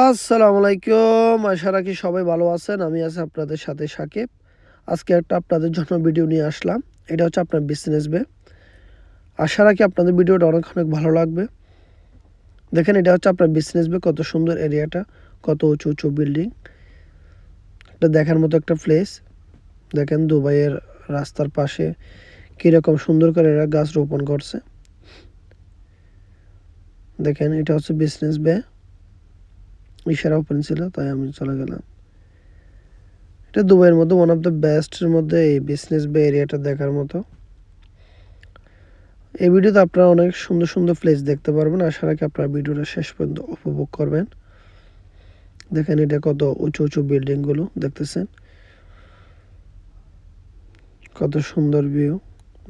আসসালামু আলাইকুম। আশা রাখি সবাই ভালো আছেন। আমি আছি আপনাদের সাথে সাকিব। আজকে একটা আপনাদের জন্য ভিডিও নিয়ে আসলাম। এটা হচ্ছে আপনার বিজনেস বে। আশা রাখি আপনাদের ভিডিওটা অনেক অনেক ভালো লাগবে। দেখেন এটা হচ্ছে আপনার বিজনেস বে, কত সুন্দর এরিয়াটা, কত উঁচু উঁচু বিল্ডিং। এটা দেখার মতো একটা প্লেস। দেখেন দুবাইয়ের রাস্তার পাশে কীরকম সুন্দর করে এরা গাছ রোপণ করছে। দেখেন এটা হচ্ছে বিজনেস বে। ইশারা ওপেন ছিল তাই আমি চলে গেলাম। এটা দুবাইয়ের মধ্যে ওয়ান অফ দ্য বেস্টের মধ্যে এই বিজনেস বে এরিয়াটা দেখার মতো। এই ভিডিওতে আপনারা অনেক সুন্দর সুন্দর প্লেস দেখতে পারবেন। আশা রাখি আপনারা ভিডিওটা শেষ পর্যন্ত উপভোগ করবেন। দেখেন এটা কত উঁচু উঁচু বিল্ডিংগুলো দেখতেছেন, কত সুন্দর ভিউ।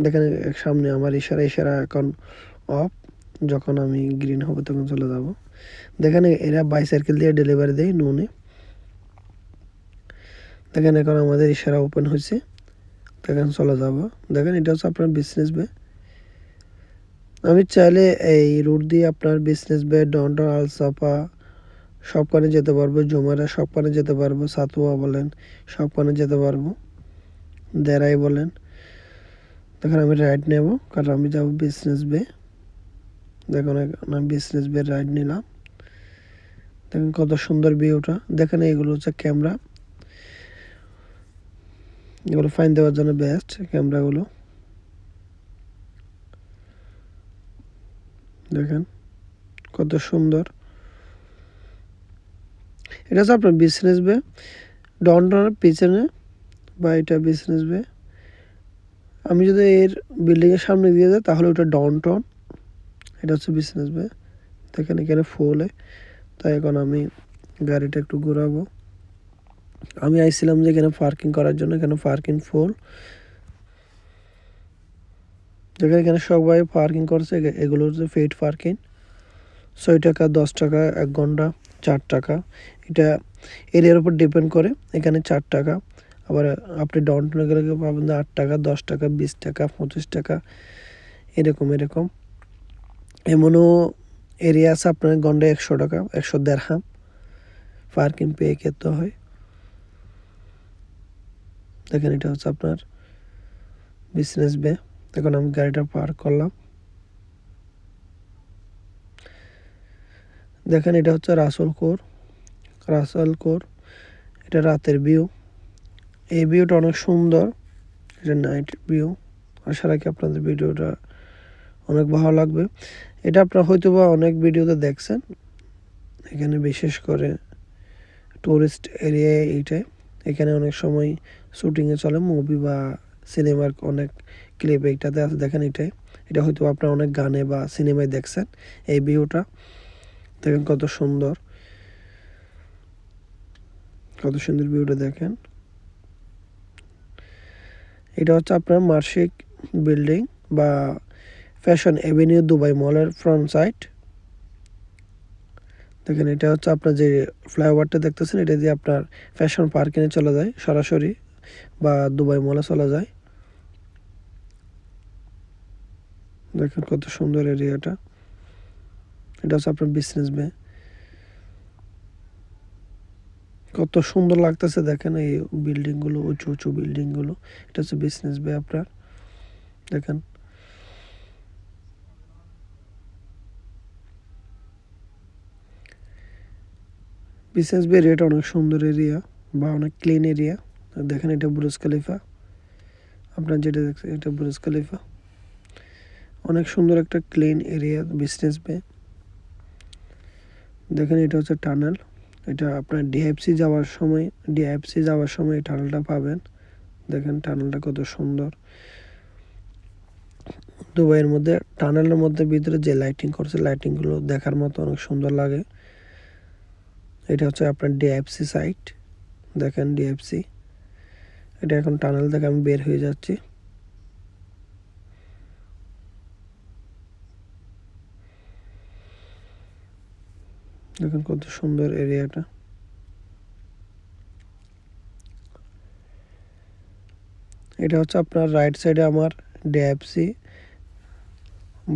দেখেন সামনে আমার ইশারা এখন অফ, যখন আমি গ্রিন হবে তখন চলে যাব। দেখেন এরা বাইসাইকেল দিয়ে ডেলিভারি দেয় নুনে। দেখেন এখন আমাদের ইশারা ওপেন হয়েছে, দেখেন চলে যাব। দেখেন এটা হচ্ছে আপনার বিজনেস বে। আমি চাইলে এই রুট দিয়ে আপনার বিজনেস বে, ডনটন, আলসাপা সবখানে যেতে পারবো, জুমেরা সবখানে যেতে পারবো, সাতুয়া বলেন সবখানে যেতে পারবো, দেরাই বলেন। দেখেন আমি রাইড নেব, কারণ আমি যাবো বিজনেস বে। দেখুন আমি বিজনেস বে রাইড নিলাম। দেখেন কত সুন্দর ভিউটা। দেখেন এইগুলো হচ্ছে ক্যামেরা, এগুলো ফাইন দেওয়ার জন্য বেস্ট ক্যামেরাগুলো। দেখেন কত সুন্দর। এটা হচ্ছে আপনার বিজনেস বে, ডনটনের পিছনে, বা এটা বিজনেস বে। আমি যদি এর বিল্ডিংয়ের সামনে দিয়ে যাই তাহলে ওটা ডনটন, এটা হচ্ছে বিজনেস বে। দেখেন এখানে ফুলে, তাই এখন আমি গাড়িটা একটু ঘোরাবো। আমি আইছিলাম যে এখানে পার্কিং করার জন্য, এখানে পার্কিং ফুল। দেখেন এখানে সবাই পার্কিং করছে, এগুলো হচ্ছে পেইড পার্কিং। 6 টাকা, 10 টাকা, 1 ঘন্টা 4 টাকা। এটা এরিয়ার উপর ডিপেন্ড করে। এখানে 4 টাকা, আবার আপনি ডাউনটাউনে গেলে পাবেন 8 টাকা, 10 টাকা, 20 টাকা, 25 টাকা, এরকম এরকম। এমনও এরিয়া আছে আপনার ঘন্টায় 100 টাকা, 100 দেড়হাম পার্কিং পে করতে হয়। দেখেন এটা হচ্ছে আপনার বিজনেস বে। এখন আমি গাড়িটা পার্ক করলাম। দেখেন এটা হচ্ছে রাসেল কোর। এটা রাতের ভিউ। এই ভিউটা অনেক সুন্দর, এটা নাইট ভিউ। আশা রাখি আপনাদের ভিডিওটা অনেক ভালো লাগবে। এটা আপনারা হয়তো বা অনেক ভিডিওতে দেখছেন। এখানে বিশেষ করে টুরিস্ট এরিয়া এইটাই। এখানে অনেক সময় শুটিংয়ে চলে মুভি বা সিনেমার অনেক ক্লিপ এইটাতে আছে। দেখেন এটা হয়তো আপনারা অনেক গানে বা সিনেমায় দেখছেন এই ভিউটা। দেখেন কত সুন্দর, কত সুন্দর ভিউটা দেখেন। এটা হচ্ছে আপনার মার্শিক বিল্ডিং বা ফ্যাশন এভিনিউ দুবাই মলের ফ্রন্ট সাইড। দেখেন এটা হচ্ছে আপনার যে ফ্লাইওভারটা দেখতেছেন, এটা দিয়ে আপনার ফ্যাশন পার্কে চলে যায় সরাসরি, বা দুবাই মলে চলে যায়। দেখেন কত সুন্দর এরিয়াটা। এটা হচ্ছে আপনার বিজনেস বে, কত সুন্দর লাগতেছে। দেখেন এই বিল্ডিংগুলো, উঁচু উঁচু বিল্ডিংগুলো, এটা হচ্ছে বিজনেস বে আপনার। দেখেন বিজনেস বে এরিয়াটা অনেক সুন্দর এরিয়া বা অনেক ক্লিন এরিয়া। দেখেন এটা বুরুজ খলিফা, আপনার যেটা দেখছেন এটা বুরুজ খলিফা। অনেক সুন্দর একটা ক্লিন এরিয়া বিজনেস বে। দেখেন এটা হচ্ছে টানেল। এটা আপনার ডিএফসি যাওয়ার সময় এই টানেলটা পাবেন। দেখেন টানেলটা কত সুন্দর। দুবাইয়ের মধ্যে টানেলের মধ্যে ভিতরে যে লাইটিং করছে, লাইটিংগুলো দেখার মতো অনেক সুন্দর লাগে। এটা হচ্ছে আপনার ডিএফসি সাইট। দেখেন ডিএফসি, এটা এখন টানেল থেকে আমি বের হয়ে যাচ্ছি। দেখেন কত সুন্দর এরিয়াটা। এটা হচ্ছে আপনার রাইট সাইডে আমার ডিএফসি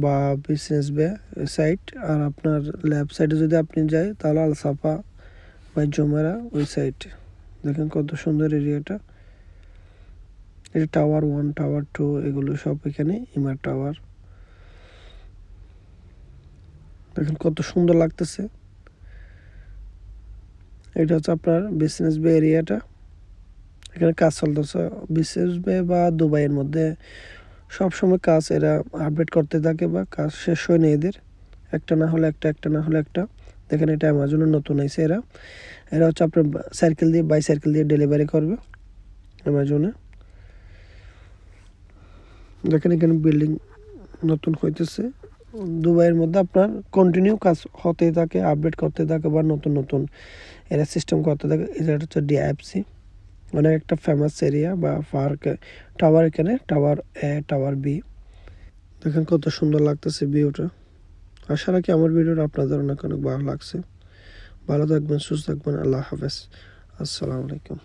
বা বিজনেস বে সাইট, আর আপনার লেফট সাইডে যদি আপনি যাই তাহলে আলসাফা বাই জুমেরা ওই সাইড। দেখেন কত সুন্দর এরিয়াটা। এটা টাওয়ার 1, টাওয়ার 2 এগুলো সব এখানে ইমার টাওয়ার। দেখেন কত সুন্দর লাগতেছে। এটা হচ্ছে আপনার বিজনেস বে এরিয়াটা। এখানে কাজ চলতেছে বিজনেস বে বা দুবাইয়ের মধ্যে সবসময় কাজ এরা আপডেট করতে থাকে বা কাজ শেষ হয় না এদের, একটা না হলে একটা, একটা না হলে একটা। দেখেন এটা অ্যামাজনের নতুন আইছে এরা। এরা হচ্ছে আপনার সাইকেল দিয়ে বাইসাইকেল দিয়ে ডেলিভারি করবে অ্যামাজনে। দেখেন এখানে বিল্ডিং নতুন হইতেছে। দুবাইয়ের মধ্যে আপনার কন্টিনিউ কাজ হতেই থাকে, আপডেট করতে থাকে বা নতুন নতুন এরা সিস্টেম করতে থাকে। এটা হচ্ছে ডিআইএফসি, অনেক একটা ফেমাস এরিয়া বা পার্ক টাওয়ার। এখানে টাওয়ার এ, টাওয়ার বি। দেখেন কত সুন্দর লাগতেছে ভিউটা। আশা রাখি আমার ভিডিওটা আপনাদের অনেক অনেক ভালো লাগছে। ভালো থাকবেন, সুস্থ থাকবেন। আল্লাহ হাফেজ, আসসালামু আলাইকুম।